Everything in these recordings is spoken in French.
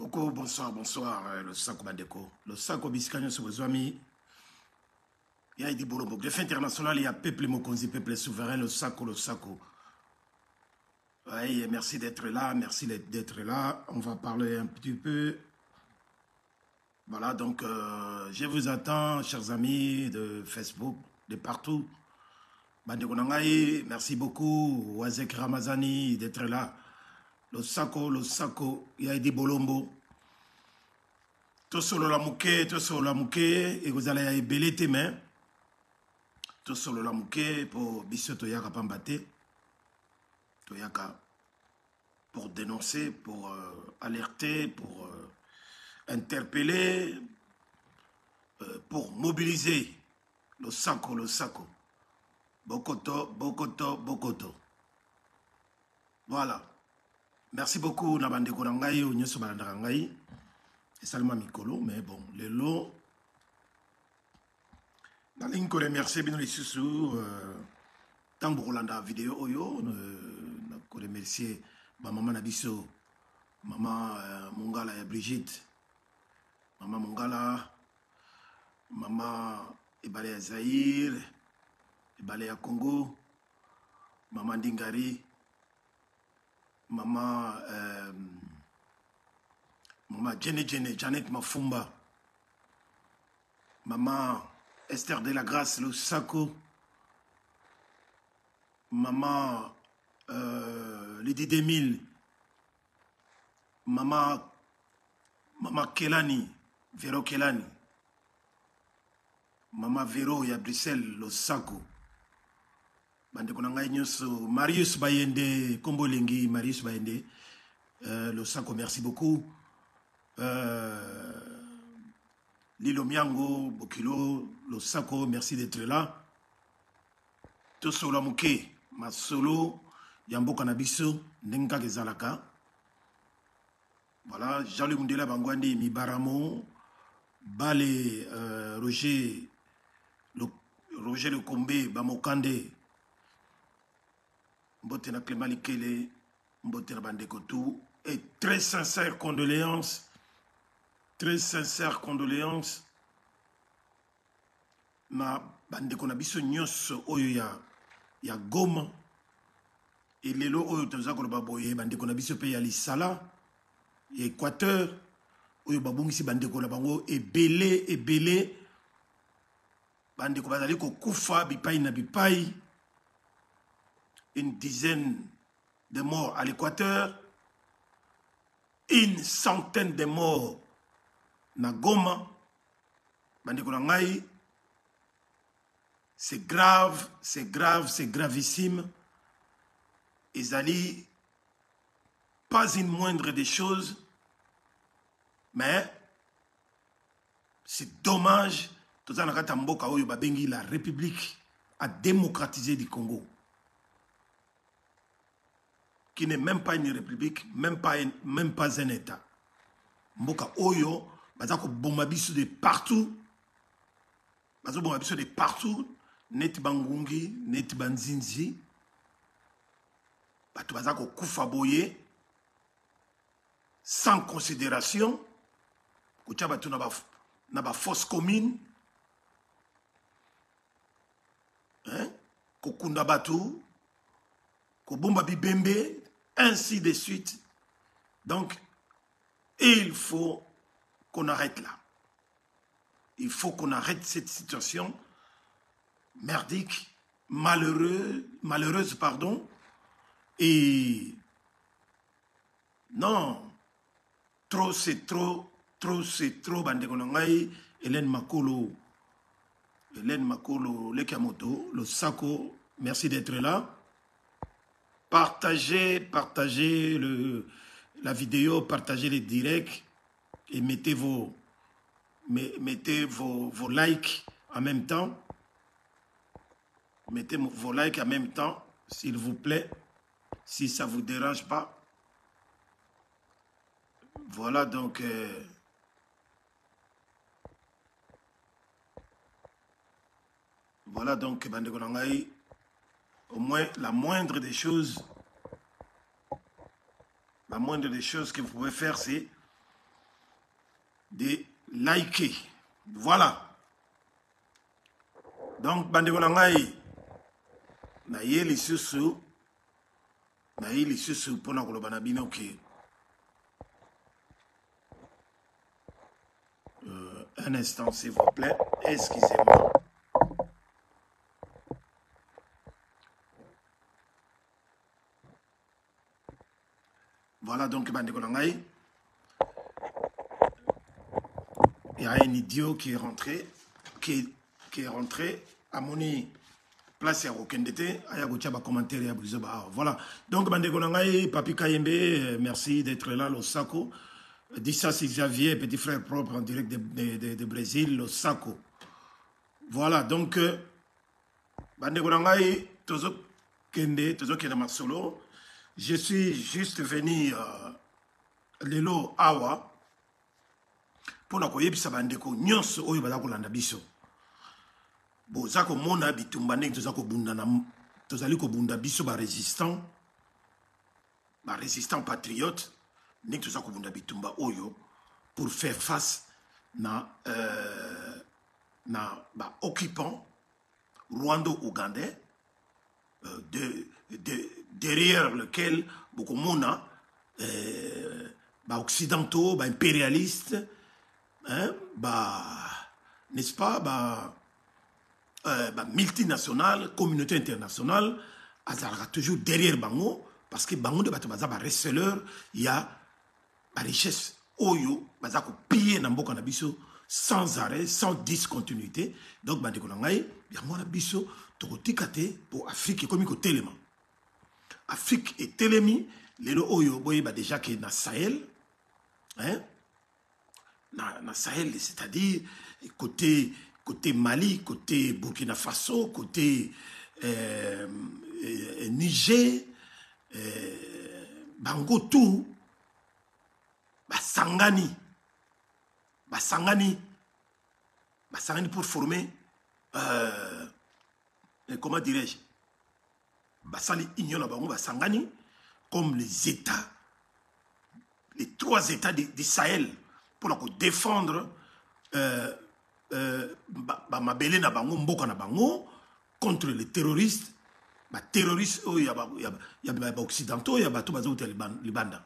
Coco, bonsoir, bonsoir, le Sako Bandeko. Le Sako Biscanio sur vos amis. Il y a des boulot. Défi international, il y a peuple Mokonzi, peuple souverain, le Sako, le Sako. Oui, merci d'être là, merci d'être là. On va parler un petit peu. Voilà, donc je vous attends, chers amis de Facebook, de partout. Bandeko Nangaï, merci beaucoup. Wazek Ramazani d'être là. Le Sako, il y a des bolombo. Tout solo la mouke, et vous allez y belé tes mains. Tout solo la mouke pour Bissot Toyaka Pambate. Toyaka pour dénoncer, pour alerter, pour interpeller, pour mobiliser le Sako. Bokoto. Voilà. Merci beaucoup, Nabandeko Nangaï, ou Nyoso Balandarangaï. Et Salma Mikolo, mais bon, les lots. Dans ligne que remercier bien les sous tant pour la vidéo oyo, que remercier ma maman Nabiso, maman Mongala et Brigitte, maman Mongala, maman Ebale Zahir, Ebale à Congo, maman Dingari, maman maman Janet Mafumba, maman Esther de la Grâce, le Sako, maman Lydie Demille, maman Kelani, Véro Kelani, maman Véro, il y a Bruxelles, le Sako. Marius Bayende, Kombolengi, Marius Bayende, le Sako, merci beaucoup. Lilo Miango, Bokilo, le Sako, merci d'être là. Tosolo Mouke, Masolo, Yambo Kanabiso, Nenga Gezalaka. Voilà, Jean-Luc Mundela Bangwandi, Mibaramo, Bale, Roger Le Combe, Bamokande, Mbotena Clément Kele, Mbotena Bandekotou, et très sincères condoléances. Très sincères condoléances. Na bandeko na biso nyonso oyo ya Goma et lelo oyo toza ko baboye bandeko na biso pe ya Lisala et Équateur oyo babungisi bandeko na bango ebele bandeko bazali ko kufa bipai na bipai, une dizaine de morts à l'Équateur, une centaine de morts na Goma, bandeko na ngai, c'est grave, c'est gravissime. Ezali, pas une moindre des choses, mais c'est dommage. Tout ça, la République a démocratisé du Congo, qui n'est même pas une république, même pas un État. Mboka Oyo, bazako bombabiso de partout, bazako bombabiso de partout, net bangungi, net banzinzi, bato bazako kufa boye, sans considération, kucha bato na ba fosse commune, hein, kokunda bato, kobomba bibembe, ainsi de suite. Donc, il faut qu'on arrête là. Il faut qu'on arrête cette situation merdique, malheureuse, pardon. Et non, trop c'est trop, bandeko nangai, Hélène Makolo, Lekamoto, le Sako, merci d'être là. Partagez la vidéo, partagez les directs et mettez vos likes en même temps. Mettez vos likes en même temps, s'il vous plaît, si ça ne vous dérange pas. Voilà donc... voilà donc, bandeko nangai, au moins la moindre des choses que vous pouvez faire, c'est de liker. Voilà. Donc, bandeko na ngai, na ye lisusu pona koloba na bino ke un instant s'il vous plaît, excusez-moi. Voilà donc bandeko na ngai, il y a un idiot qui est rentré à mon place ya kokendete aya gotia ba commentaire ya buzo ba. Voilà donc bandeko na ngai, Papi Kayembe, merci d'être là. Losako dit ça, c'est Xavier, petit frère propre en direct de Brésil, Losako. Voilà donc bandeko na ngai, tozo kende masolo. Je suis juste venu lelo awa pour na koyebisa bandeko nyonso oyo baza kolanda biso. Boza komona bitumba ndenge tozali kobunda biso ba résistant patriote ndenge toza kobunda bitumba oyo pour faire face na ba occupant rwando-ougandais derrière lequel bokomona ba occidentaux, ba impérialistes, hein, n'est-ce pas, multinationale, communauté internationale, azalaka toujours derrière bango, parce que bango de bato baza ba receleur, il y a ba richesse oyo baza ko piller na mboka na biso sans arrêt, sans discontinuité. Donc bandeko na ngai, yango na biso tokotika te pour Afrique komi ko telema. Afrique et telemi lelo oyo boye ba déjà que na Sahel, hein, na Sahel, c'est-à-dire côté Mali, côté Burkina Faso, côté Niger, bango tout, basangani pour former, comment dirais-je, basali union na bango basangani comme les États, les 3 États du Sahel pour la défendre mabele na bango mboka na bango contre les terroristes, terroristes oyo ya ba occidentaux ya bato bazo te libanda.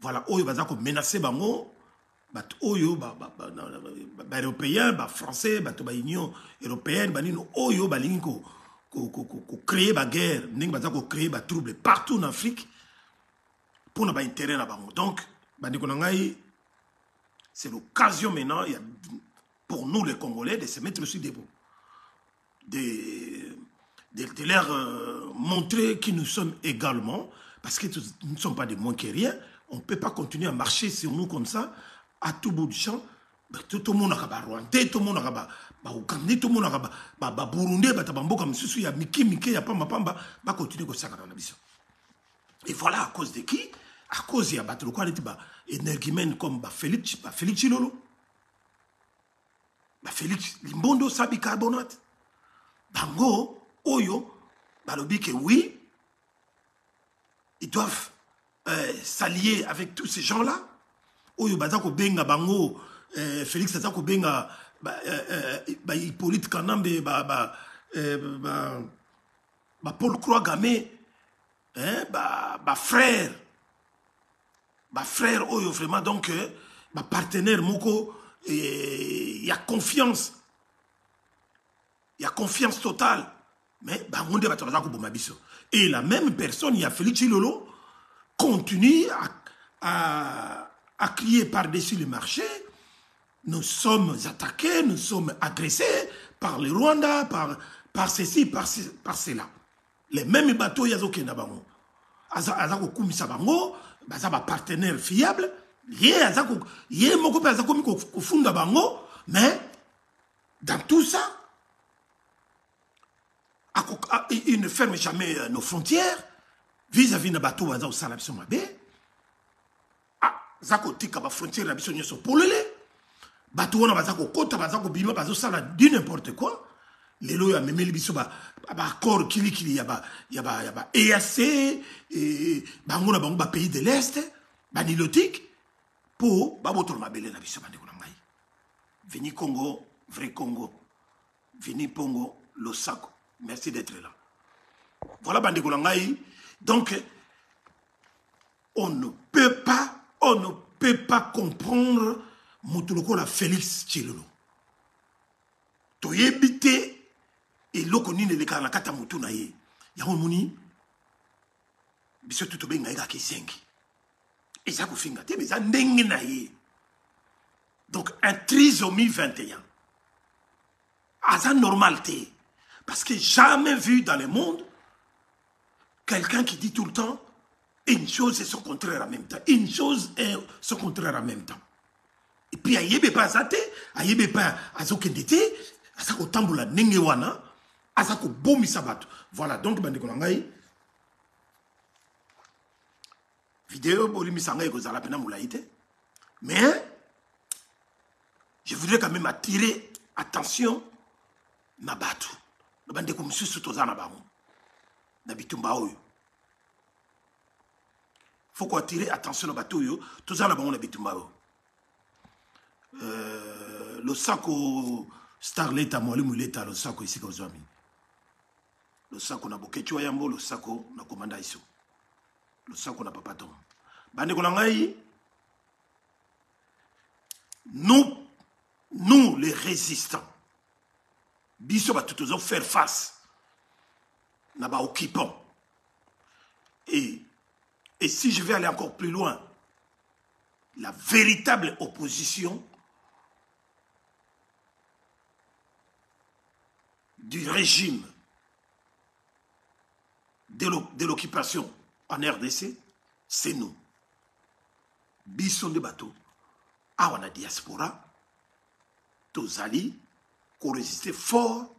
Voilà oyo baza ko menacer bango bato oyo ba européens, ba français, bato ba union européenne, banino oyo balingi ko créer ba guerre, ndenge baza ko créer ba trouble partout en Afrique pour na ba intérêt na bango. Donc bandiko na ngai, c'est l'occasion maintenant pour nous les Congolais de se mettre aussi debout, de leur montrer qui nous sommes également, parce que nous ne sommes pas des moins que rien. On ne peut pas continuer à marcher sur nous comme ça, à tout bout du champ. Tout le monde a Rwandais, tout le monde a Ougandais, tout le monde a Burundi, comme il y a Miki, il y a Pamba, va continuer comme ça. Et voilà à cause de qui? À cause il y a battu le quoi énergumène comme Félix Chilolo. Félix Limbondo Sabi Carbonate. Bango, Oyo, balobi que oui, ils doivent s'allier avec tous ces gens-là. Oyo Bazako Benga Bango, Félix Bazako Benga, Hippolyte Kanambe, Paul Croix-Gamé, frère. Frère Oyo vraiment donc, partenaire Moko. Il y a confiance. Il y a confiance totale. Mais, et la même personne, il y a Félix Chilolo, continue à crier par-dessus le marché. Nous sommes attaqués, nous sommes agressés par le Rwanda, par ceci, par cela. Les mêmes bateaux, il y a des bateaux. Azako Kumisa Bango, bazaba partenaire fiable. Mais dans tout ça, il ne ferme jamais nos frontières vis-à-vis de bateau au Salabison Mabé. Ah, Zako tika ba frontière la bisonne so polele. Bateau na bazako kota bazako bima bazo sala di n'importe quoi. Lelo ya memeli biso ba accord kili ya ba EAC et bango na bango ba pays de l'Est, ba nilotique. pour baboto mabele na biso bandeko na ngai. Veni Congo, vrai Congo. Veni Pongo, Losako. Merci d'être là. Voilà bandeko na ngai. Donc on ne peut pas comprendre Moutuloko la Félix Tshilolo. Toyebite et lokoni ne le kanakata mutu na ye. Yango muni biso tuto benga eka kisengi. Eza ko finga te beza ndenge na ye. Donc un trisomie 21. Asa normalité parce que jamais vu dans le monde quelqu'un qui dit tout le temps une chose et son contraire en même temps. Une chose et son contraire en même temps. Et puis ayebe pas zate, ayebe pas azokendete, azako tambula nenge wana, azako bomi sabato. Voilà, donc bandeko nangai. Vidéo bolimi sangai kozala pena moulaïte. Mais je voudrais quand même attirer attention na batu. Na bandeko msusu tozana bango. Na bitumba oyo. Faut qu'on attire attention à Batoyo, tout ça là-bas on a bitumba. Le sako Starlet à moi, le sako ici aux amis. Le sako na bokecho yambo, le sako na commanda iso. Le sako na papaton. Bande konangai, nous les résistants, biso ba tout faire face. Na ba occupant. Et si je vais aller encore plus loin, la véritable opposition du régime de l'occupation en RDC, c'est nous. Bisson de bateau, à la diaspora, Tozali, qu'on résistait fort,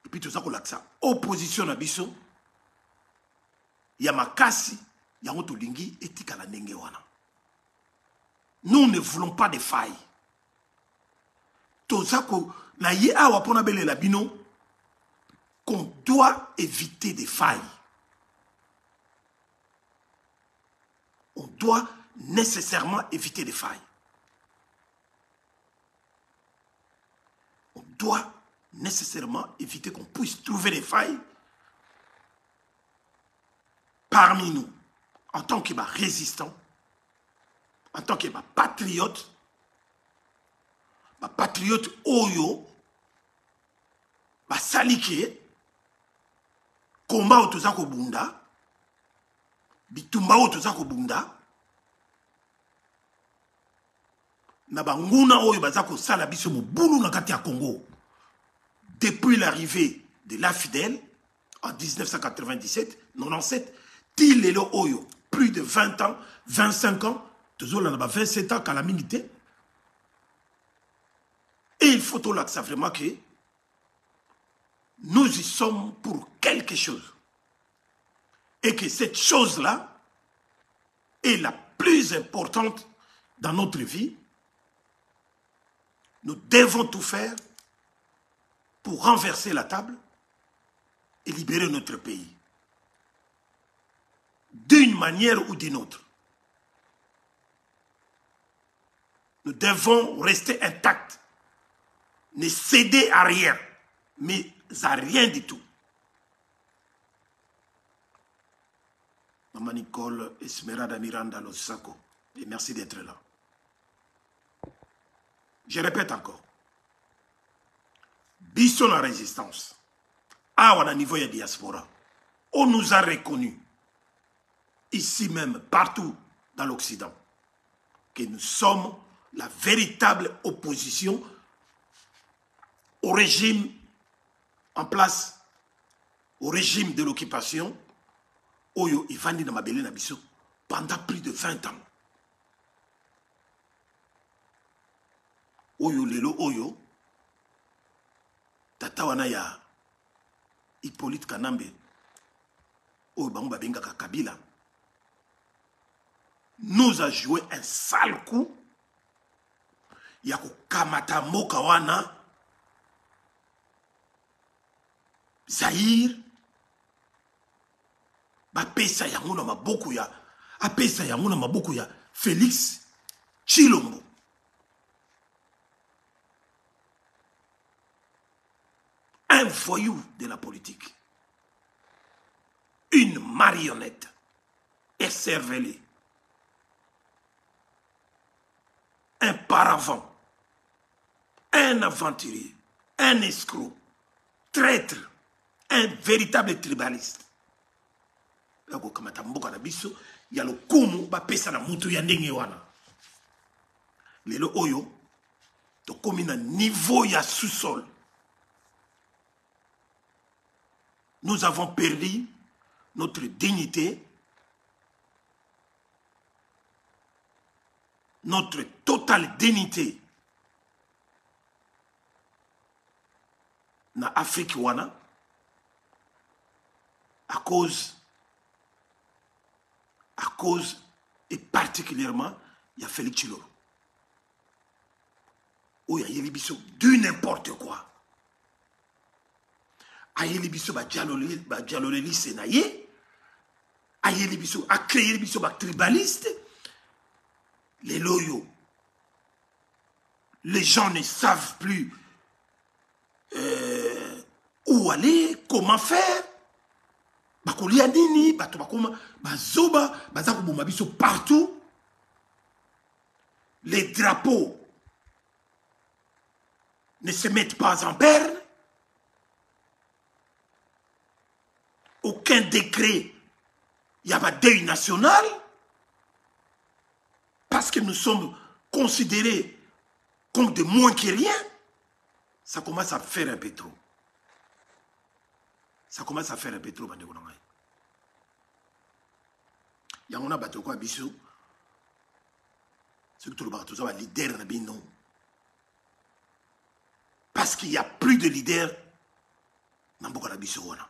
et puis tout ça qu'on a ça. Opposition à Bisson, Yamakasi, Yamoto Lingi et Tikala Nengewana. Nous ne voulons pas de failles. Tozako, na ye awa pona bele la bino, qu'on doit éviter des failles. On doit nécessairement éviter des failles. On doit nécessairement éviter qu'on puisse trouver des failles parmi nous, en tant que résistant, en tant que patriote oyo, salike, combat otozako bunda, bitumba otozako bunda, na banguna oyo bazako sala biso mobulu na kati ya Congo. Depuis l'arrivée de l'AFDEL en 1997, 97, Tilelo Oyo, plus de 20 ans, 25 ans, toujours là, 27 ans, calamité. Et il faut tout là que ça vraiment que nous y sommes pour quelque chose. Et que cette chose-là est la plus importante dans notre vie. Nous devons tout faire pour renverser la table et libérer notre pays. D'une manière ou d'une autre. Nous devons rester intacts. Ne céder à rien, mais à rien du tout. Maman Nicole Esmeralda Miranda Losako, et merci d'être là. Je répète encore. Bisson la résistance. Ah, on a niveau de diaspora. On nous a reconnus, ici même, partout dans l'Occident, que nous sommes la véritable opposition au régime en place, au régime de l'occupation, Oyo Ivandi na Mabele na biso, pendant plus de 20 ans. Oyo lelo Oyo, tata wana ya Hippolyte Kanambe, Oyo bango babenga Kabila, nous a joué un sale coup. Yako kamata moka wana Zaïre bapesa yango na maboko ya apesa yango na maboko ya Félix Tshilombo. Un voyou de la politique. Une marionnette écervelée. Un paravent. Un aventurier. Un escroc. Traître. Un véritable tribaliste. Lako kamata mboka na biso ya lokumu ba pesa na mutu ya ndenge wana. Lelo oyo to komi na niveau ya sous-sol. Nous avons perdu notre dignité, notre totale dignité na Afrique wana à cause et particulièrement il y a Félix Tshilombo. Où il y a biso du n'importe quoi. Ayeli biso ba dialoleli senaye. Ayeli biso a créé biso ba tribaliste. Les loyaux. Les gens ne savent plus où aller, comment faire. Bakolia nini, bato bakoma, bazoba, bazako boma biso partout. Les drapeaux ne se mettent pas en berne. Aucun décret, il n'y a pas de deuil national. Parce que nous sommes considérés comme de moins que rien. Ça commence à faire un peu trop. Ça commence à faire un peu trop. Il y a un bateau quoi, Bissou. C'est que tout le bateau, ça va leader, non. Parce qu'il n'y a plus de leader dans Boka Bissou, dans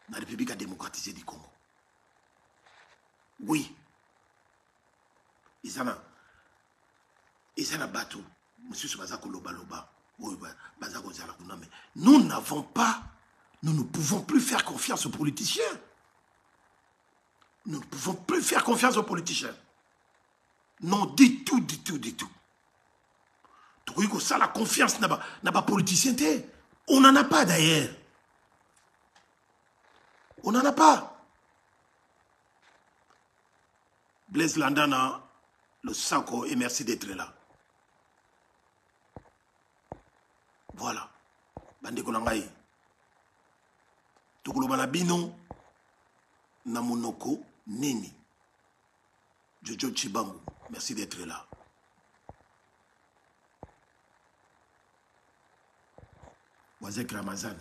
la République démocratisée du Congo. Oui. Ils en ont bateau. Monsieur Subazako Loba Loba. Nous n'avons pas, nous ne pouvons plus faire confiance aux politiciens. Nous ne pouvons plus faire confiance aux politiciens. Non, du tout, du tout, du tout. Ça, la confiance n'a pas politicien. On n'en a pas d'ailleurs. On n'en a pas. Blaise Landana, le Sanko, et merci d'être là. Voilà. Bande Konangaï. Tukulobana bino Namonoko Nini. Jojo Chibangu, merci d'être là. Wazek Ramazan.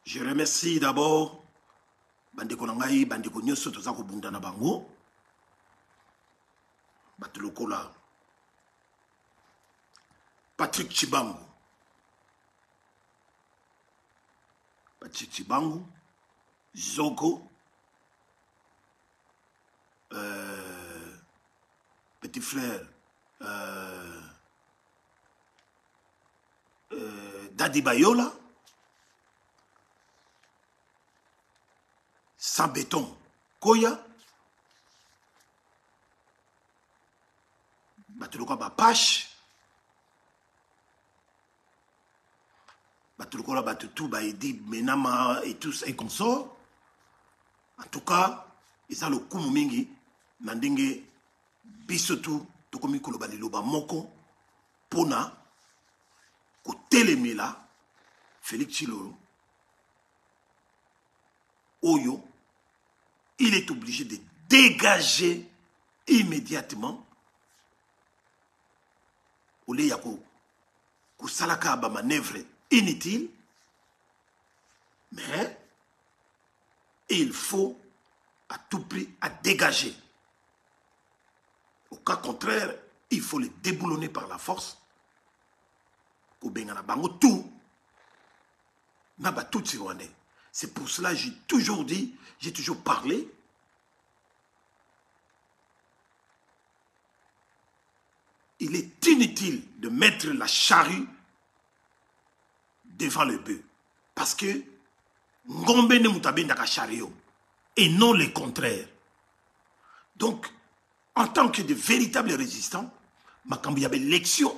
Je remercie d'abord Bande Konangaï, Bande Konyoso, Tozako Bundana Bango. Batulokola. Patrick Chibangu. Patrick Chibangu. Zogo. Petit frère. Dadi Bayola. Sans béton. Koya. Batulokola Bapache. Batulokola Batutu, Baedi, Menama et tous et consorts. En tout cas, ils ont le coup mingi, Nandenge, Bisotu, Tokomi Kolobali Loba Moko, Pona, Kotelemela, Félix Tshilombo, Oyo, il est obligé de dégager immédiatement. Ole Yako, Kosalaka ba manœuvre inutile, mais il faut à tout prix à dégager. Au cas contraire, il faut les déboulonner par la force. C'est pour cela que j'ai toujours dit, j'ai toujours parlé. Il est inutile de mettre la charrue devant le bœuf. Parce que Ngombe ne mutabe ndaka chariot. Et non le contraire. Donc, en tant que de véritables résistants, il y avait l'élection,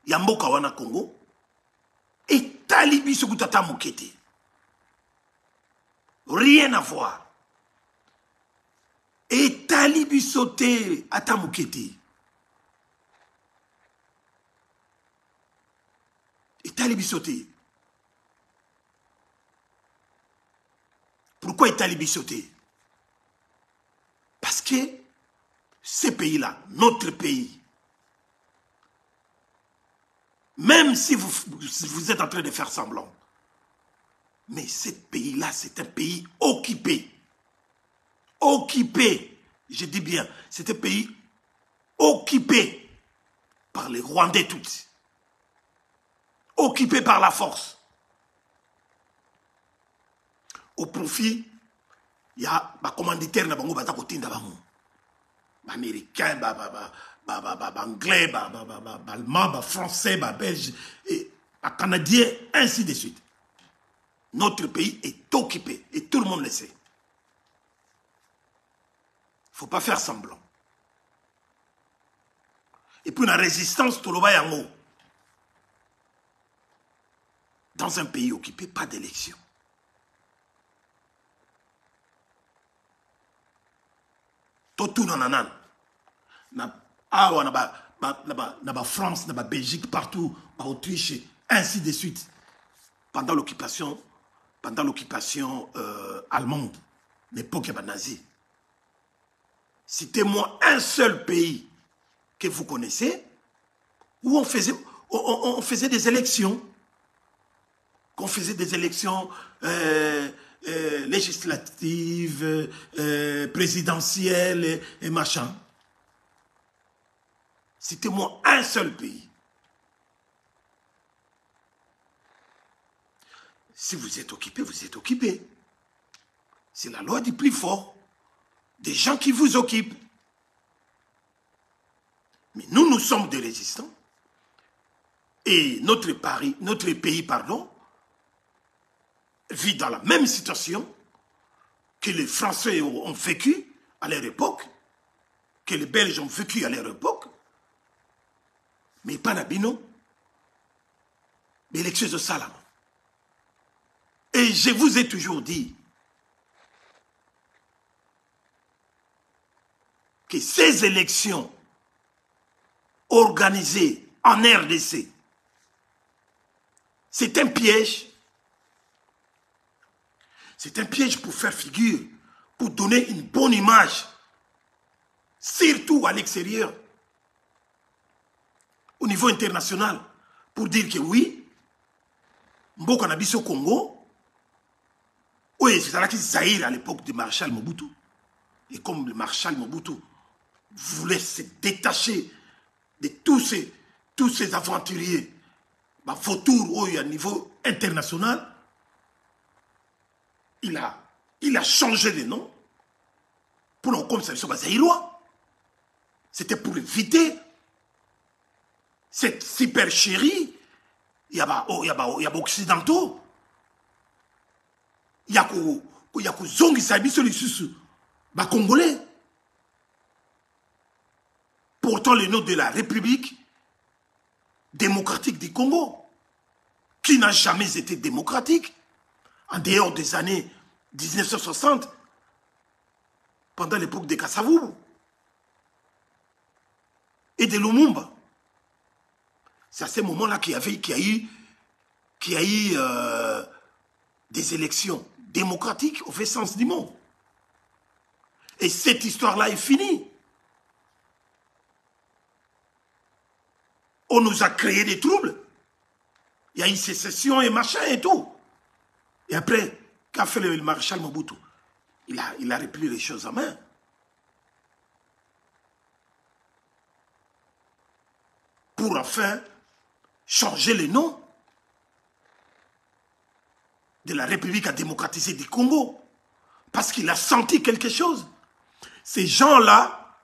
il y a Mboka wana Congo, et Talibi Sokutata Moukete. Rien à voir. Et Talibi Soté Ata Moukete. Et Talibi Soté. Pourquoi est Talibi Soté? Parce que ces pays-là, notre pays, même si vous êtes en train de faire semblant, mais ce pays-là, c'est un pays occupé. Occupé, je dis bien, c'est un pays occupé par les Rwandais tous. Occupé par la force. Au profit, il y a des commanditaires qui sont américains, anglais, allemands, français, belges, canadiens, ainsi de suite. Notre pays est occupé et tout le monde le sait. Il ne faut pas faire semblant. Et puis la résistance, tout le monde dans un pays occupé, pas d'élection. Tout nanan. Na France, na Belgique, partout, na Autriche, ainsi de suite. Pendant l'occupation allemande, l'époque nazie. Citez-moi un seul pays que vous connaissez où on faisait des élections. Qu'on faisait des élections législatives, présidentielles et machin. Citez-moi un seul pays. Si vous êtes occupé, vous êtes occupé. C'est la loi du plus fort. Des gens qui vous occupent. Mais nous sommes des résistants. Et notre pays, vit dans la même situation que les Français ont vécu à leur époque, que les Belges ont vécu à leur époque, mais pas Nabino, mais l'élection de Salam. Et je vous ai toujours dit que ces élections organisées en RDC, c'est un piège. C'est un piège pour faire figure, pour donner une bonne image, surtout à l'extérieur, au niveau international, pour dire que oui, Mboka Nabiso Congo, oui, c'est là qu'il Zaïre à l'époque du maréchal Mobutu. Et comme le maréchal Mobutu voulait se détacher de tous ces aventuriers, vautours à niveau international, il a changé de nom pour nous comme ça, Zaïrois. C'était pour éviter cette supercherie. Il y a occidentaux. Il y a zongi sabi sur les sous congolais. Pourtant le nom de la République démocratique du Congo, qui n'a jamais été démocratique, en dehors des années 1960, pendant l'époque de Kasavubu et de Lumumba. C'est à ce moment-là qu'il y a eu des élections démocratiques au vrai sens du mot. Et cette histoire-là est finie. On nous a créé des troubles. Il y a eu sécession et machin et tout. Et après, qu'a fait le maréchal Mobutu? Il a repris les choses en main. Pour enfin changer le nom de la République à démocratiser du Congo. Parce qu'il a senti quelque chose. Ces gens-là,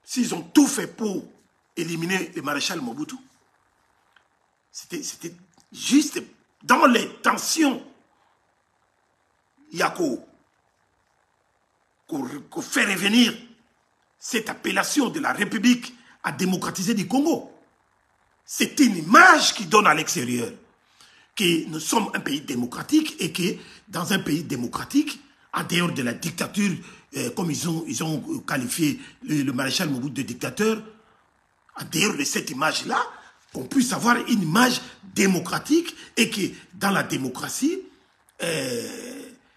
s'ils ont tout fait pour éliminer le maréchal Mobutu, c'était juste dans les tensions. Il y a qu'on fait revenir cette appellation de la République à démocratiser du Congo. C'est une image qui donne à l'extérieur que nous sommes un pays démocratique et que dans un pays démocratique, en dehors de la dictature, comme ils ont qualifié le maréchal Mobutu de dictateur, en dehors de cette image-là, qu'on puisse avoir une image démocratique et que dans la démocratie,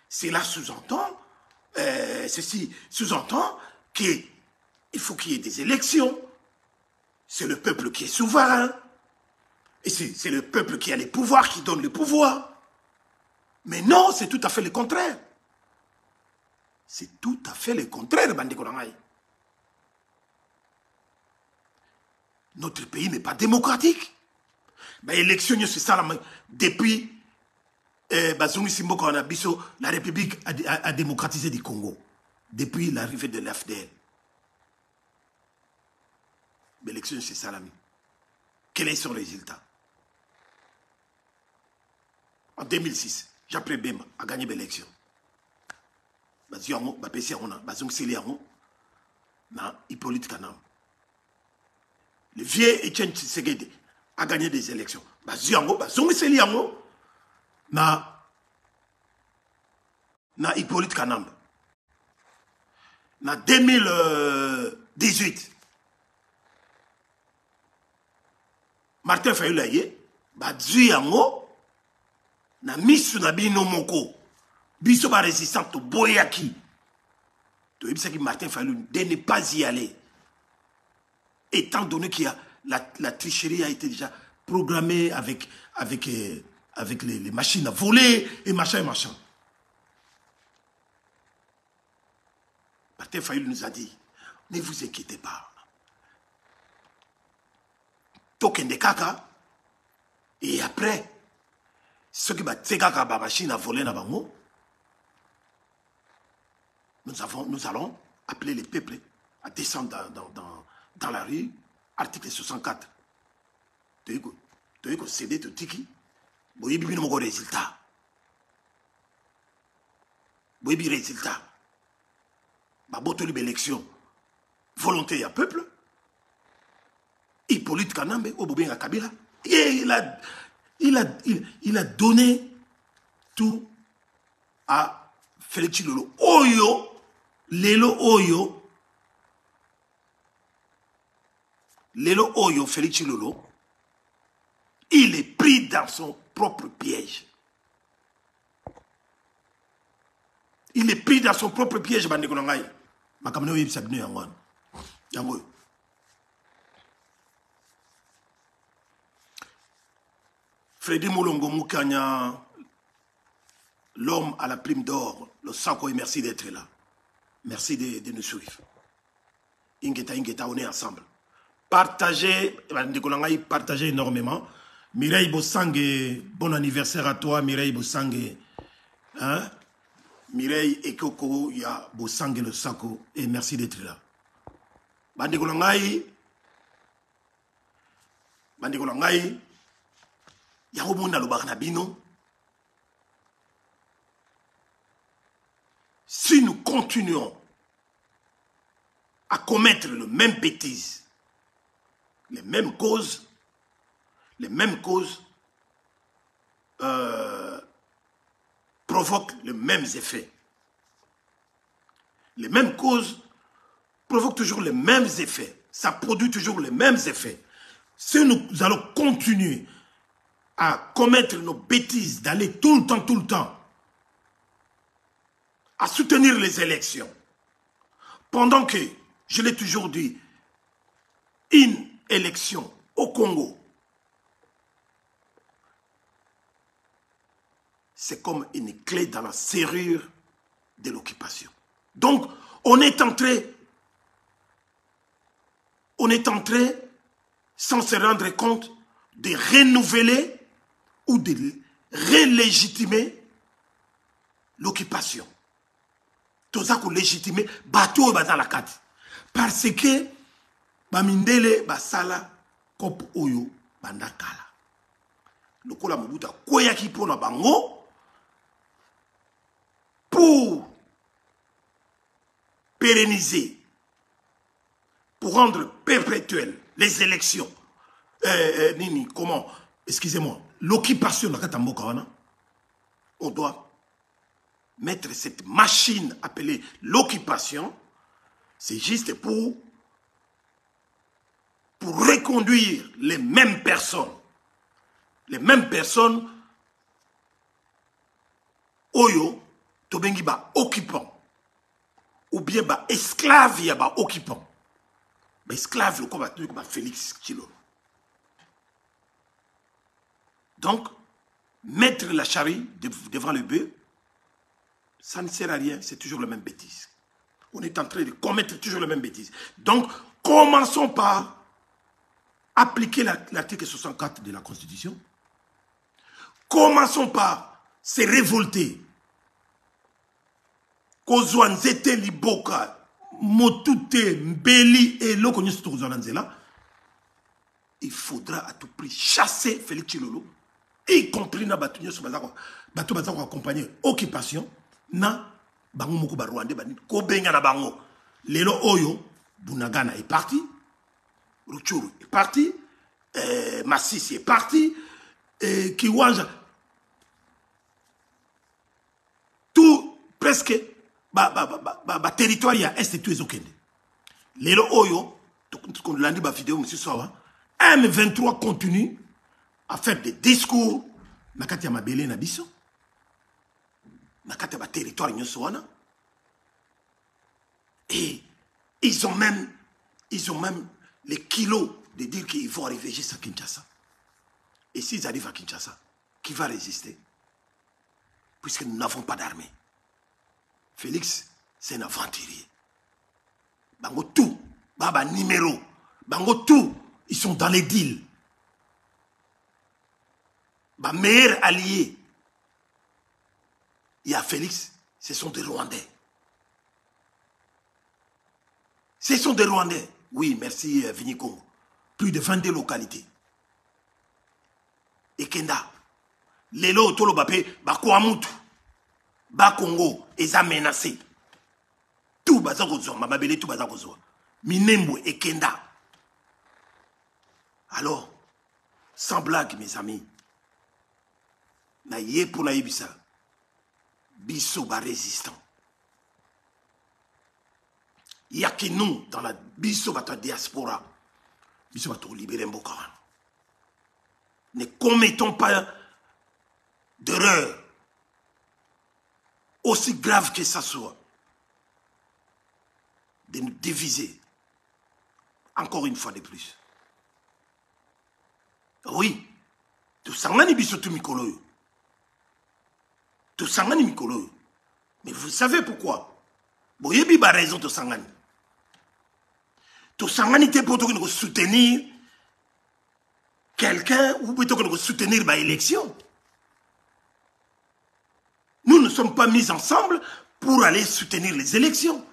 cela sous-entend, ceci sous-entend qu'il faut qu'il y ait des élections. C'est le peuple qui est souverain. Et c'est le peuple qui a les pouvoirs, qui donne le pouvoir. Mais non, c'est tout à fait le contraire. C'est tout à fait le contraire, Bandeko Nangai. Notre pays n'est pas démocratique. L'élection, c'est ça, depuis Bazungi Simboko Anabiso, la République a démocratisé du Congo. Depuis l'arrivée de l'AFDL. L'élection, c'est ça, l'ami. Quel est son résultat? En 2006, Jean-Pierre Bemba a gagné l'élection. Bazungi Siliango, na Hippolyte Kanam. Le vieux Etienne Tshisekedi a gagné des élections. Bazungi Siliango, na Hippolyte Kanam. En 2018, Martin Fayulu Bazungi na misu na bino moko biso ba résistant to boyaki to yebisa ki Martin Fayulu de ne pas y aller étant donné qu'il y a la tricherie a été déjà programmée avec les machines à voler et machin. Martin Fayulu nous a dit ne vous inquiétez pas tokende kaka et après ceux qui battent la machine à voler, nous allons appeler les peuples à descendre dans la rue. Article 64. Tu veux céder tout tiki. Vous avez un résultat. Vous avez un résultat. Vous avez une élection. Volonté à peuple. Hippolyte Kanambe, au Bobin Kabila. Et il a donné tout à Félix Tshilolo. Lelo Oyo, Félix Tshilolo, il est pris dans son propre piège. Il est pris dans son propre piège, Bandeko Nangai. Makamno yib sabne yangwan. Yango. Freddy Moulongo Moukanya, l'homme à la prime d'or, le Sako, et merci d'être là. Merci de nous suivre. Ingeta, on est ensemble. Partagez énormément. Mireille Bossangue, bon anniversaire à toi, Mireille Bossangue. Hein? Mireille et Koko, il y a Bossangue le Sako, et merci d'être là. Bandekolangai, si nous continuons à commettre les mêmes bêtises, les mêmes causes provoquent les mêmes effets. Les mêmes causes provoquent toujours les mêmes effets. Ça produit toujours les mêmes effets. Si nous allons continuer à commettre nos bêtises, d'aller tout le temps, à soutenir les élections, pendant que, je l'ai toujours dit, une élection au Congo, c'est comme une clé dans la serrure de l'occupation. Donc, on est entré, sans se rendre compte, de renouveler ou de relégitimer l'occupation. Tout ça qu'on légitimer, bateau dans la carte. Parce que, bamindele basala kop oyo bandakala. Lokola Mobutu koyaki pona bango pour pérenniser, pour rendre perpétuelles les élections, excusez-moi, l'occupation de Katamboka, on doit mettre cette machine appelée l'occupation, c'est juste pour reconduire les mêmes personnes, oyo, tobengi ba occupant, ou bien ba esclave ya ba occupant. Ba esclave, le combat ba Félix Tshilolo. Donc, mettre la charrue devant le bœuf, ça ne sert à rien, c'est toujours la même bêtise. On est en train de commettre toujours la même bêtise. Donc, commençons par appliquer l'article 64 de la Constitution. Commençons par se révolter. Kozwa nzete liboka, motute, mbeli et l'okonyosu tokozwananzela. Il faudra à tout prix chasser Félix Tshilolo, y compris na bato nyoso bazako accompagner occupation na bango moko ba Rwanda bani ko benga na bango. Lelo oyo Bunagana est parti, Rutshuru est parti, Masisi est parti, Kiwanja, tout presque territoire ya est tout ezokende. Lelo oyo to landi ba vidéo monsieur Sawa, M23 continue à faire des discours nakati ya mabele na biso, nakati ya ba territoire nyoso wana, et ils ont même les kilos de dire qu'ils vont arriver jusqu'à Kinshasa. Et s'ils arrivent à Kinshasa, qui va résister? Puisque nous n'avons pas d'armée. Félix, c'est un aventurier. Bango tout, baba numéro, bango tout, ils sont dans les deals. Ma meilleur allié, il y a Félix, ce sont des Rwandais. Ce sont des Rwandais. Oui, merci Vinikongo. Plus de 22 localités. Et Kenda, Lelo Tolo Bapé, Bakouamoutou, Bakongo, ils ont menacé. Tout Bazakozo, Mamabele, tout Bazakozo. Minembo et Kenda. Alors, sans blague, mes amis, na yé pour na yébissa, biso ba résistant. Il y a que nous, dans la biso ba diaspora, biso ba libérer Mbokaran. Ne commettons pas d'erreur, aussi grave que ça soit, de nous diviser, encore une fois de plus. Oui, tout sangani biso tout mikolo. Tout sangani mikolo. Mais vous savez pourquoi? Boyebi ba raison tout sangani. Tout sangani te pour nous soutenir quelqu'un ou plutôt que nous soutenir ma élection. Nous ne sommes pas mis ensemble pour aller soutenir les élections.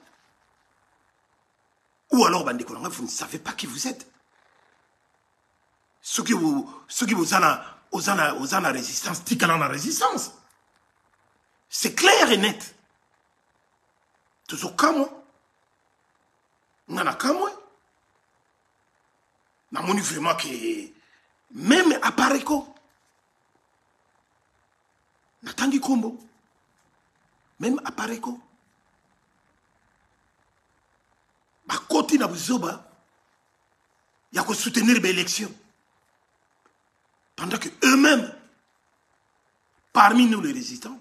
Ou alors, Bandekolanga, vous ne savez pas qui vous êtes. Ceux qui vous ont la résistance, tikalan la résistance. C'est clair et net. Toujours comme Nana Kamwe. Namoni vraiment que même à Pareko, Natangi Kombo, même à Pareko, à côté de Buzoba, il y a qu'à soutenir l'élection. Pendant que eux-mêmes, parmi nous les résistants,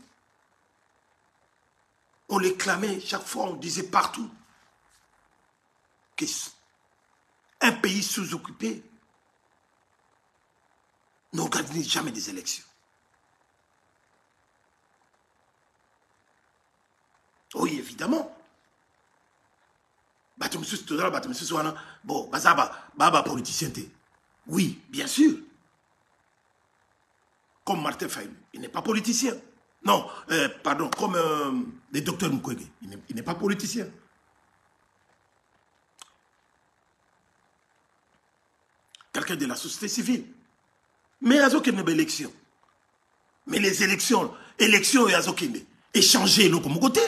on les clamait chaque fois, on disait partout que un pays sous-occupé n'organise jamais des élections. Oui, évidemment. Bon, baba politicien. Oui, bien sûr. Comme Martin Fayou, il n'est pas politicien. Non, pardon, comme le docteur Mukwege, il n'est pas politicien. Quelqu'un de la société civile. Mais il y a aucune élection. Mais les élections et Azokinde, échanger l'autre côté.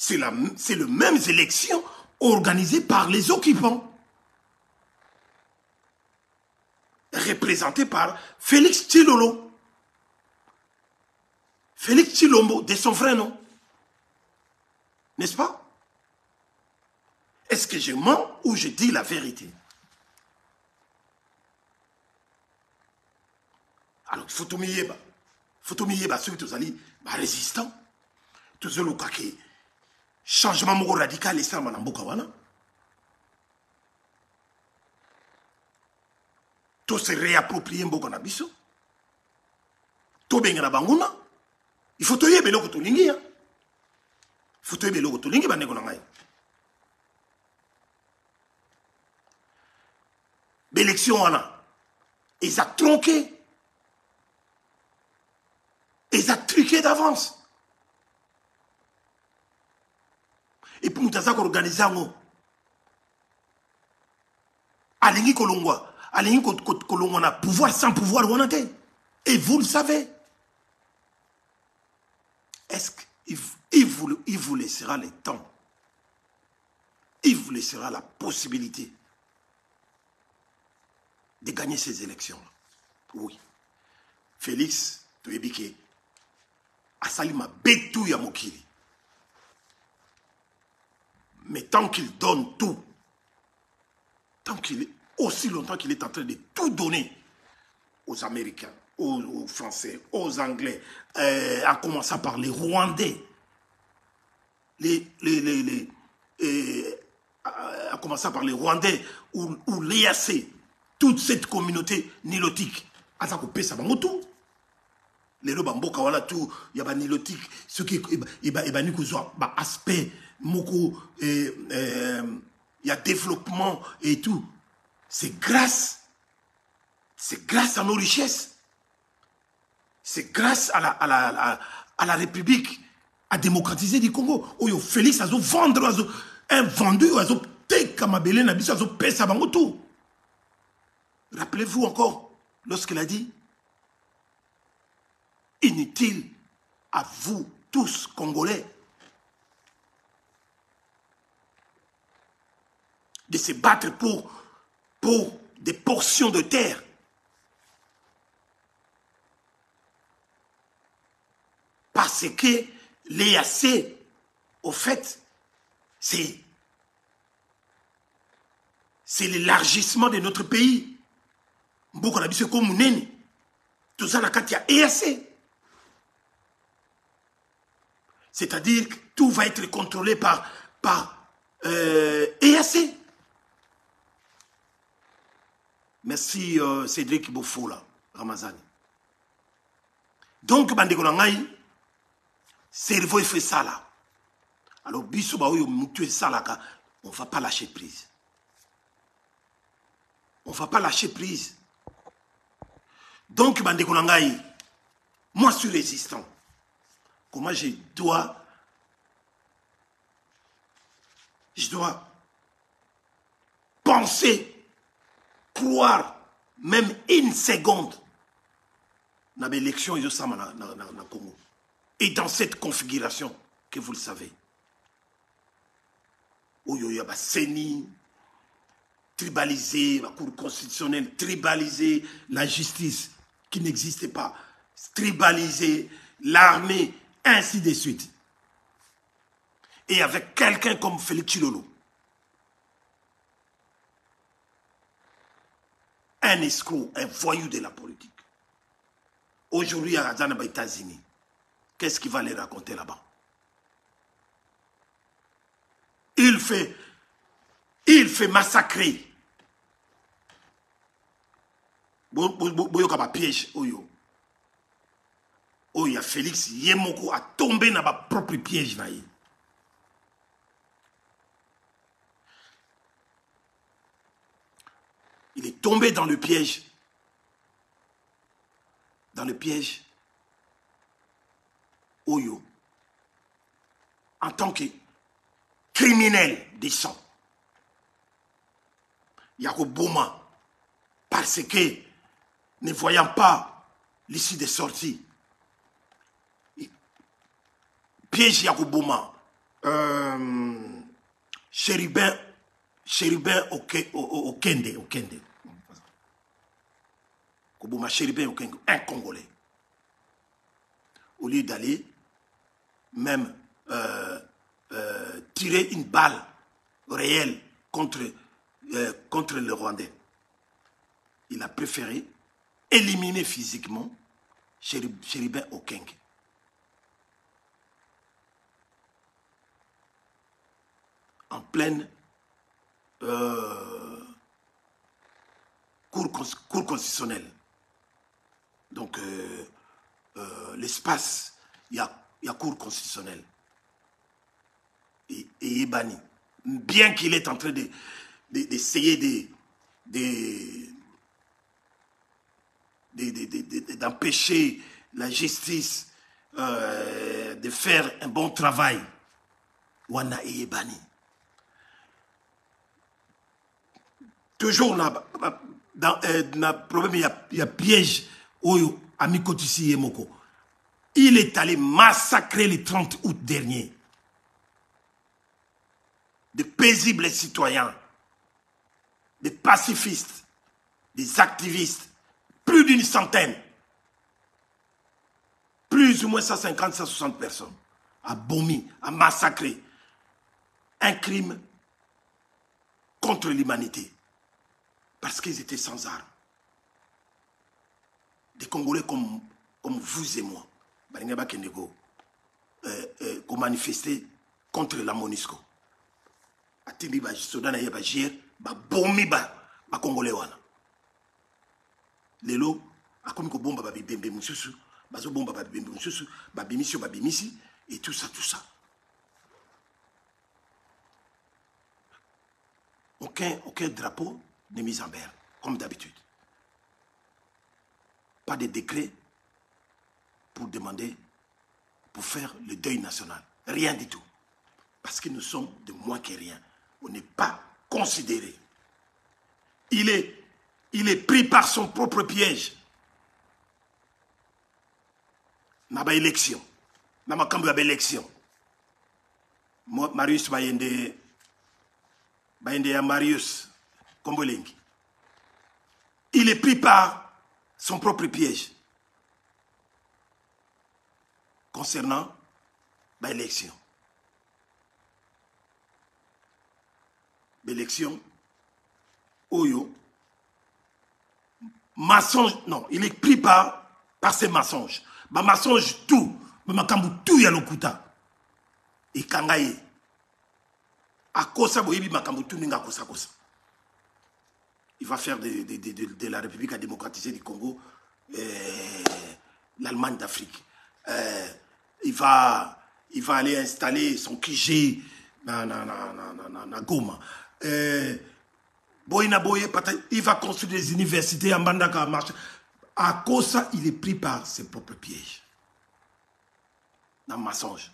c'est le même élection organisée par les occupants. Représenté par Félix Tshilolo. Félix Tshilombo, de son vrai nom. N'est-ce pas? Est-ce que je mens ou je dis la vérité? Alors, il faut tout mieux. Ceux qui sont résistants. Tous ceux qui changement radical et ça, madame Bokawana. Tous se réapproprier Mbokana Biso. Tout bien na banguna. Il faut tout y beloko to lingi. Il faut tout y beloko to lingi bandeko na ngai. L'élection wana. Ils ont tronqué. Ils ont truqué d'avance. Et pour nous organiser un alingi kolongwa. Alingi kolongwa na pouvoir sans pouvoir wanate. Et vous le savez. Est-ce qu'il vous laissera le temps? Il vous laissera la possibilité de gagner ces élections-là? Oui. Félix Toyebike a sali ma betou ya mokili. Mais tant qu'il donne tout, aussi longtemps qu'il est en train de tout donner aux Américains, aux Français, aux Anglais, en commençant par les Rwandais, en commençant par les Rwandais ou l'EAC, toute cette communauté nilotique, à ça couper ça va tout. Les Lobamboka voilà tout, il y a nilotique, ce qui est aspect moko, il y a développement et tout. C'est grâce à nos richesses. C'est grâce à la République à démocratiser du Congo. Oyo Félix a vendre, un vendu, a te kamabele na biso, a pesa bango tout. Rappelez-vous encore, lorsqu'il a dit, inutile à vous tous, Congolais, de se battre pour des portions de terre. Parce que l'EAC, au fait, c'est l'élargissement de notre pays. Beaucoup on a dit c'est comme Nene. Tout ça, il y a EAC. C'est-à-dire que tout va être contrôlé par EAC. Merci Cédric Bofola, Ramazani. Donc, Bandeko Nangai, cerveau il fait ça là. Alors, Bissou Baoyo Moutou et ça là, on ne va pas lâcher prise. On ne va pas lâcher prise. Donc, Bandeko Nangai, moi je suis résistant. Comment je dois penser, croire, même une seconde, dans l'élection au Congo. Et dans cette configuration, que vous le savez, où il y a CENI, tribalisé, la Cour constitutionnelle, tribalisé, la justice qui n'existait pas, tribalisé, l'armée, ainsi de suite. Et avec quelqu'un comme Félix Tshilolo, un escroc, un voyou de la politique. Aujourd'hui, à Razana, aux États-Unis, qu'est-ce qu'il va les raconter là-bas? Il fait massacrer. Boyoka piège, oyo. Oya Félix Yemoko a tombé dans ma propre piège. Il est tombé dans le piège. Dans le piège. Oyo. En tant que criminel des sangs. Yako Bouma. Parce que, ne voyant pas l'issue des sorties, piège Yako Bouma. Chérubin Okende. Koboma Chérubin Okende, un Congolais. Au lieu d'aller même tirer une balle réelle contre le Rwandais, il a préféré éliminer physiquement Chérubin Okenge. En pleine cour constitutionnelle. Donc, l'espace, il y a cour constitutionnelle. Et Ebani, bien qu'il est en train d'essayer d'empêcher la justice de faire un bon travail, Wana et Ebani. Toujours dans le problème, il y a piège Oyo Amikotisi Yemoko. Il est allé massacrer le 30 août dernier de paisibles citoyens, des pacifistes, des activistes, plus d'une centaine, plus ou moins 150, 160 personnes, à Bomi, à massacrer. Un crime contre l'humanité. Parce qu'ils étaient sans armes. Des Congolais comme vous et moi, qui manifestaient contre la MONUSCO. Atibi ba Sudan ya ba Jier, ba bomi ba Congolais wana. Lelo akomi ko bomba ba bibembe mususu, bazo bomba ba bibembe mususu, ba bimisi et tout ça. Aucun drapeau n'est mis en berne, comme d'habitude. Pas de décret pour demander, pour faire le deuil national. Rien du tout. Parce que nous sommes de moins que rien. On n'est pas considéré. Il est pris par son propre piège. N'a pas élection. N'a pas élection. Marius Bayende à Marius Kombolengi. Il est pris par son propre piège. Concernant l'élection. L'élection, Oyo, mensonge, non, il est pris par ces mensonges. Mensonge tout, makambu tout ya lokuta. Et kangaye, à kosa boyebi makambu tout ninga kosa. Il va faire de la République démocratisée du Congo l'Allemagne d'Afrique. Il va aller installer son QG na Goma. Il va construire des universités en Bandaka. À cause de ça, il est pris par ses propres pièges. Dans le mensonge.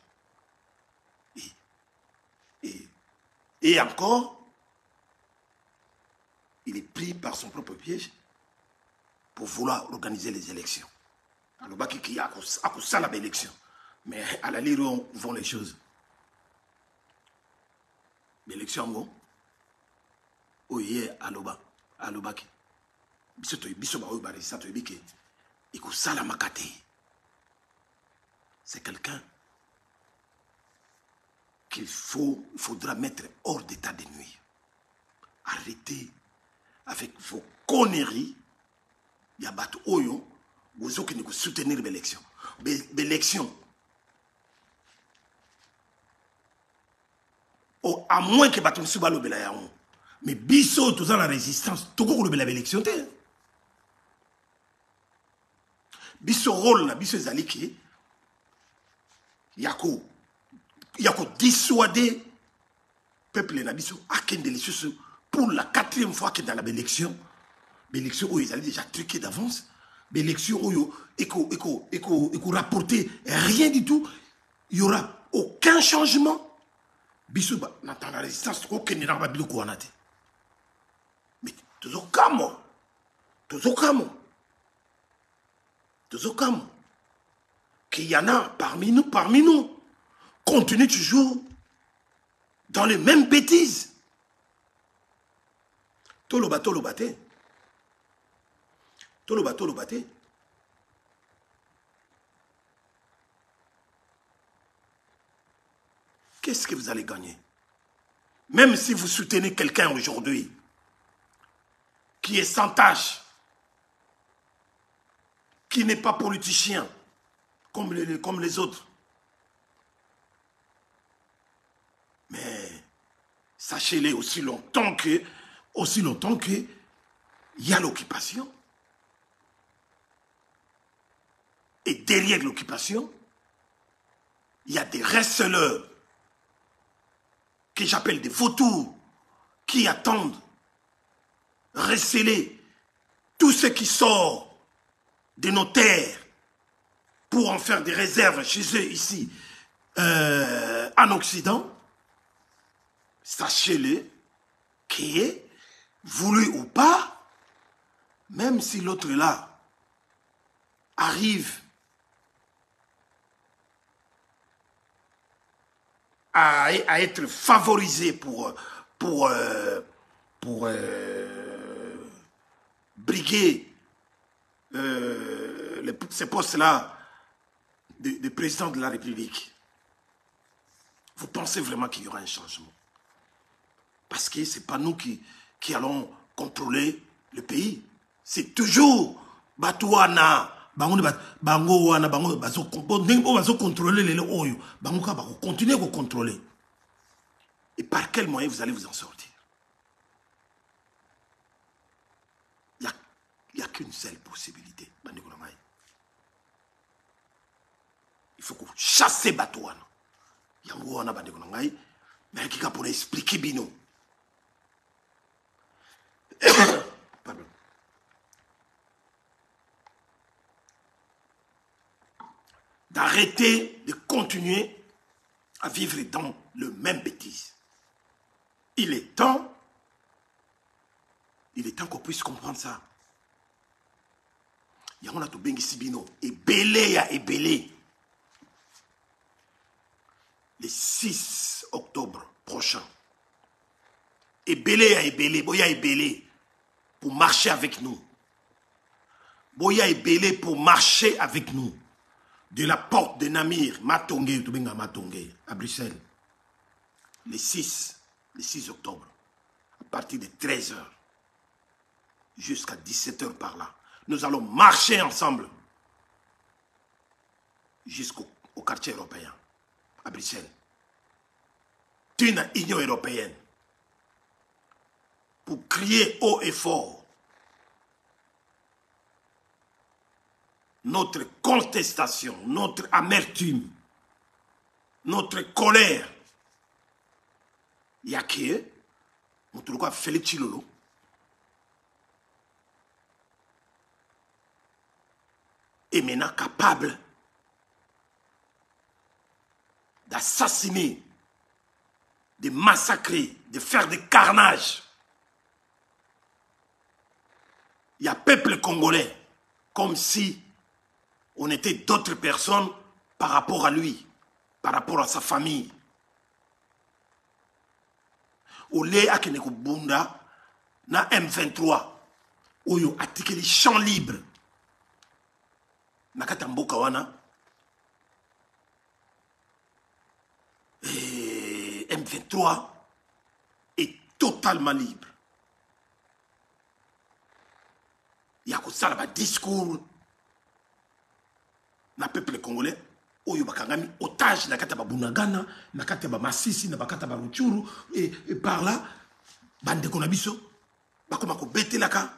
Et encore, il est pris par son propre piège pour vouloir organiser les élections. Alors, il y a ça l'élection. Mais à la lire où vont les choses. L'élection, oye aloba alobaki biso ba oyo ba resistant to bike ikusala makate. C'est quelqu'un qu'il faudra mettre hors d'état de nuire. Arrêtez avec vos conneries. Il y a battu oyo vous qui nous soutenir l'élection. L'élection. À moins que battu subalo belayaon. Mais biso tout ça la résistance tout ko le élection té. Biso rôle na biso ezaliki yako dissuader peuple na biso akende lisusu pour la 4e fois que dans la élection où ils allaient déjà truquer d'avance, l'élection où ils rapporter rien du tout, il y aura aucun changement. Biso dans la résistance aucun n'a pas bilo ko anate. Mais toujours qu'il y en a parmi nous, continue toujours dans les mêmes bêtises. Toloba, toloba, te. Toloba, toloba, te. Qu'est-ce que vous allez gagner? Même si vous soutenez quelqu'un aujourd'hui qui est sans tâche, qui n'est pas politicien comme les autres. Mais sachez-le aussi longtemps que il y a l'occupation. Et derrière l'occupation, il y a des receleurs que j'appelle des vautours qui attendent receler tout ce qui sort de nos terres pour en faire des réserves chez eux ici en Occident. Sachez-le, qui est voulu ou pas, même si l'autre là arrive à être favorisé pour briguer ces postes-là de président de la République. Vous pensez vraiment qu'il y aura un changement? Parce que ce n'est pas nous qui allons contrôler le pays. C'est toujours Batouana. Bango wana bango bazo contrôler les oyo bango ka bako continuer à contrôler. Et par quel moyen vous allez vous en sortir? Il y a qu'une seule possibilité. Il faut que vous chassez Batouana. Yango wana bandeko ngai mais qui pour expliquer bino. Pardon. D'arrêter de continuer à vivre dans le même bêtise. Il est temps qu'on puisse comprendre ça. Il y a un tout bengi sibino et belé ya et belé. Le 6 octobre prochain. Et belé ya et belé, boya et belé pour marcher avec nous. Boya et belé pour marcher avec nous. De la porte de Namir, Matongé, à Bruxelles, le 6 octobre, à partir de 13h jusqu'à 17h par là. Nous allons marcher ensemble jusqu'au quartier européen, à Bruxelles. Une Union européenne pour crier haut et fort notre contestation, notre amertume, notre colère. Il y a qui est, Félix Tshilolo, est maintenant capable d'assassiner, de massacrer, de faire des carnages. Il y a peuple congolais, comme si on était d'autres personnes par rapport à lui, par rapport à sa famille. Olé akeneko bunda na M23 oyo atikeli champ libre nakata mboka wana et M23 est totalement libre. Il y a ça là discours na peuple congolais oyo bakangami otage na kata ba Bunagana na kata ba Masisi na bakata ba Rutshuru et par là bande ko na biso bakoma ko betelaka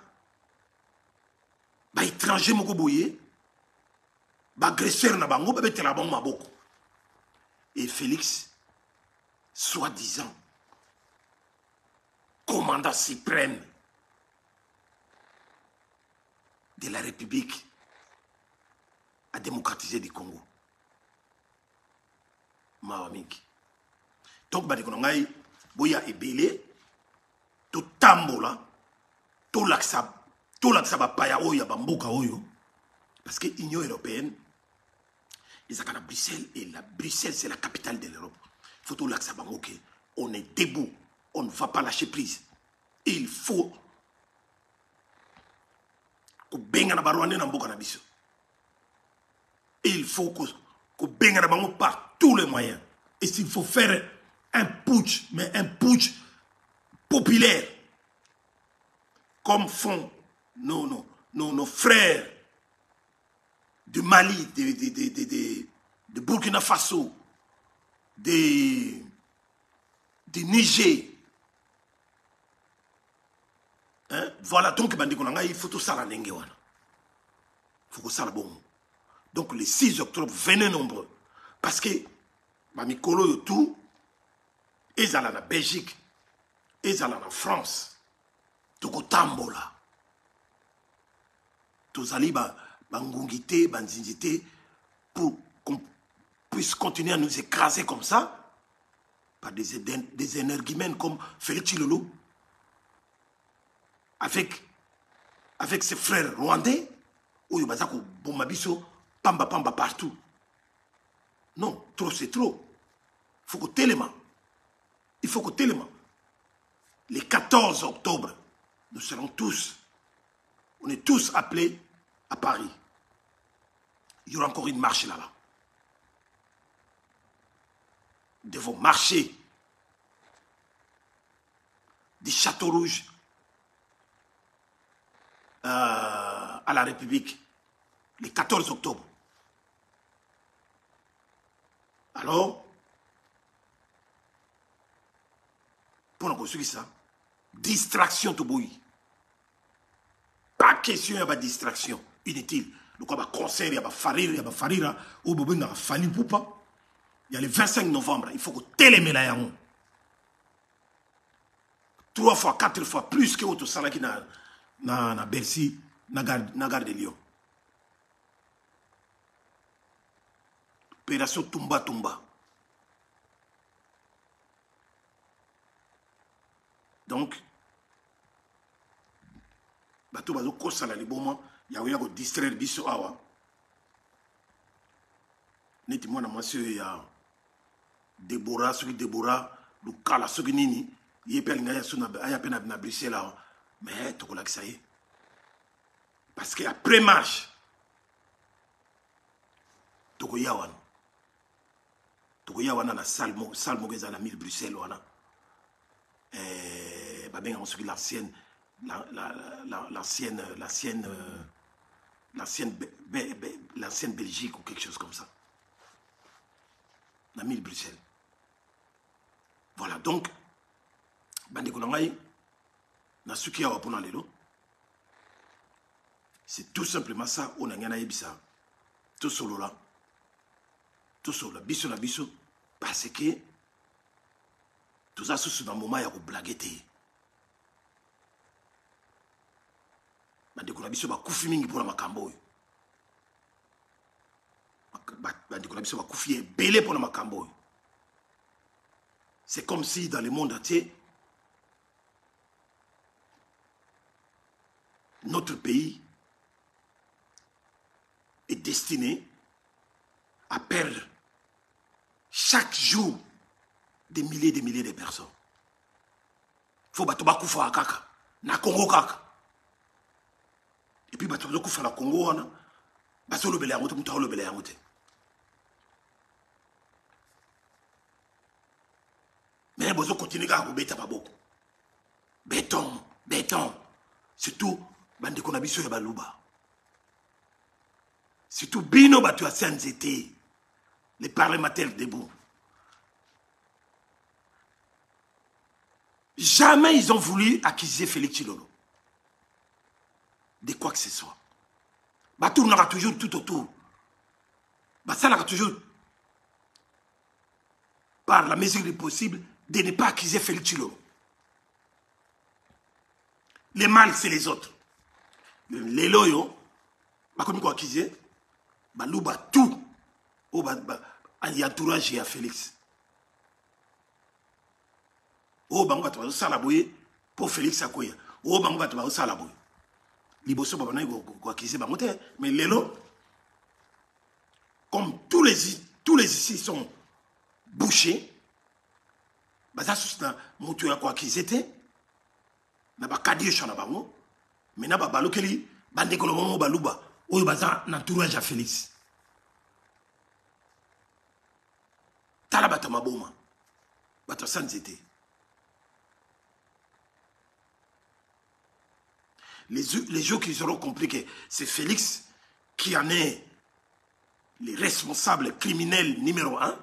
ba étranger moko boye ba agresseur na bango ba betela bango maboko. Et Félix, soi-disant commandant suprême de la République, à démocratiser du Congo. Mawamiki. Donc, Badikonangai, Boya et Belé, tout tambola, tout l'aksab, paya oya, bamboka oyo. Parce que l'Union européenne, ils ont à Bruxelles, et Bruxelles, c'est la capitale de l'Europe. Il faut tout l'aksab, On est debout. On ne va pas lâcher prise. Il faut que benga na barwane na mboka na biso. Il faut que benga na bango par tous les moyens. Et s'il faut faire un putsch, mais un putsch populaire, comme font nos frères du Mali, de Burkina Faso, de Niger. Hein? Voilà, donc il faut tout ça la nengue. Il faut que ça la bon. Donc le 6 octobre, venez nombreux. Parce que, Mamikolo tout, ils allaient en Belgique, ils allaient en France, Toko Tambola. Tous allés, Bangungité, Banzinjité, pour qu'on puisse continuer à nous écraser comme ça, par des énergumènes comme Félix Chilolo, avec ses frères rwandais, où il y a Bomabiso, Pamba Pamba partout. Non, trop c'est trop. Il faut que tellement. Il faut que tellement. Le 14 octobre, nous serons tous, on est tous appelés à Paris. Il y aura encore une marche là-bas. Nous devons marcher du Château Rouge à la République le 14 octobre. Alors, pour nous construire ça, distraction tout bouillie. Pas question de distraction inutile. Donc, il y a des concerts, il y a des farira, il y a des farira, il y a des falipoupa. Il y a le 25 novembre, il faut que télémé la yango. 3 fois, 4 fois plus que autre salaki na Bercy, na gare de Lyon. Opération Tumba Tumba. Donc, bato bazo kosala liboma ya oya ko distraire biso awa. Neti mwana mwasi ya Deborah, soki Deborah, Lukala, soki nini, yepe alinga ya pena na Bruxelles awa. Mais tokolakisa ye. Parce que après marche, tokoya wana. Tokoya wana na salle moko eza na mille Bruxelles wana. Babenga soki l'ancienne Belgique ou quelque chose comme ça. Na mille Bruxelles. Voilà, donc, bandeko nangai, na suki awa pona lelo. C'est tout simplement ça, on a ngana yebisa. Tout solo là. Tout solo là, biso na biso, parce que tout ça sous dans le moment il y a ko blaguer. Bandeko na biso ba kufi mingi pour makambo. Bandeko na biso ba kufi belé pour makambo. C'est comme si dans le monde entier, notre pays est destiné à perdre chaque jour des milliers de personnes. Il faut que Koufa kaka, na Congo kaka. Et puis bato Koufa na Congo wana, baso le belé amote, muta le belé amote. Mais bozo continue à beta pas beaucoup. Béton. Surtout bandeko na biso ya baluba. Surtout bino batu ya CNZT, les parlementaires debout. Jamais ils ont voulu accuser Félix Chilolo de quoi que ce soit. Batu n'aura toujours tout autour. Ça n'aura toujours par la mesure du possible de ne pas accuser Félix Chilolo. Les mâles, c'est les autres. Les loyaux, comme quoi accuser, balouba tout au entourage à Félix. Oh, bango tu vas salaboyer pour Félix Akoya. Oh, bango tu vas salaboyer. Liboso babana go accuser bango te, mais les lots, comme tous les ici sont bouchés, baza susna mutu ya kwa kizete na bakadi chana bango mena ba balokeli bandeko lo momo baluba oyo baza na entourage ya Félix tala bata maboma bata sanzete les gens qui auront compris que c'est Félix qui en est le responsable criminel numéro 1,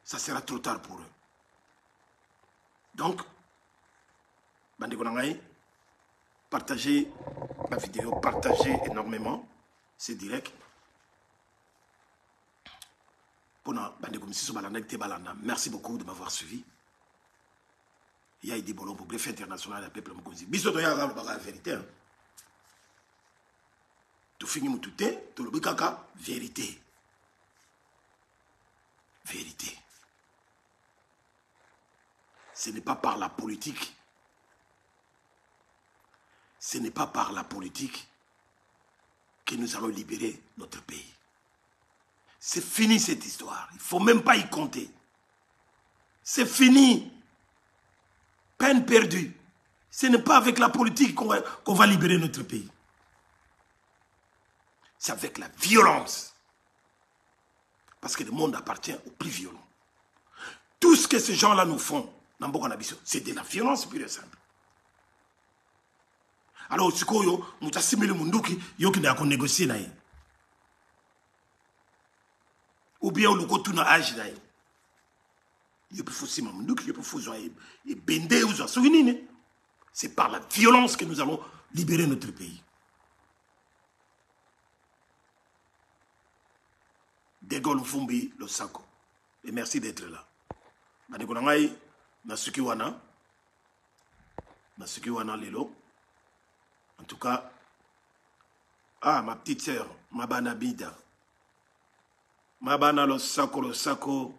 ça sera trop tard pour eux. Donc, Bande Konangaï, partagez la vidéo, partagez énormément, c'est direct. Merci beaucoup de m'avoir suivi. Il y a des bolons pour greffe international à peuple Mokonzi. Biso ya la vérité. Tu finis mon touté, tu le bikaka, vérité. Vérité. Ce n'est pas par la politique. Ce n'est pas par la politique que nous allons libérer notre pays. C'est fini cette histoire. Il ne faut même pas y compter. C'est fini. Peine perdue. Ce n'est pas avec la politique qu'on va libérer notre pays. C'est avec la violence. Parce que le monde appartient aux plus violents. Tout ce que ces gens-là nous font, c'est de la violence pure et simple. Alors, si vous avez munduki, vous avez négocier. Ou bien vous avez tout âge. C'est par la violence que nous allons libérer notre pays. De Gaulle Fumbi le Sako. Et merci d'être là. Madekonangai, Nasukiwana. Nasukiwana Lelo. En tout cas, ma petite sœur, Mabana Bida. Mabana le Sako.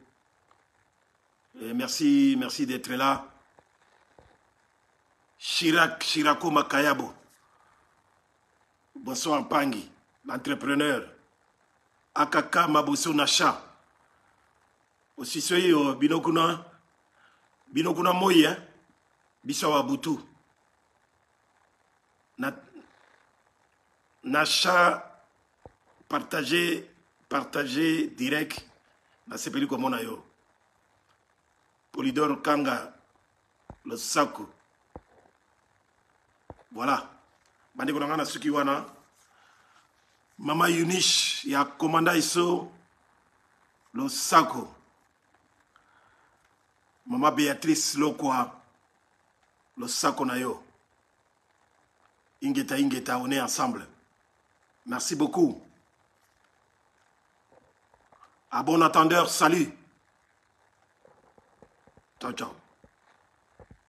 Et merci d'être là. Shirako Makayabo. Bonsoir Pangi, l'entrepreneur. Akaka Maboso Nacha. Aussi soyez Binokuna Moye, Bisawa Boutou. Nacha, partagez direct. Na sepeli comme on a yo. Polydor Kanga, le Sako. Voilà. Bandekonanga na Sukiwana. Mama Yunish, ya commanda iso, le Sako. Mama Béatrice Lokwa, le Sako na yo. Ingeta, on est ensemble. Merci beaucoup. À bon entendeur, salut. Ciao, ciao.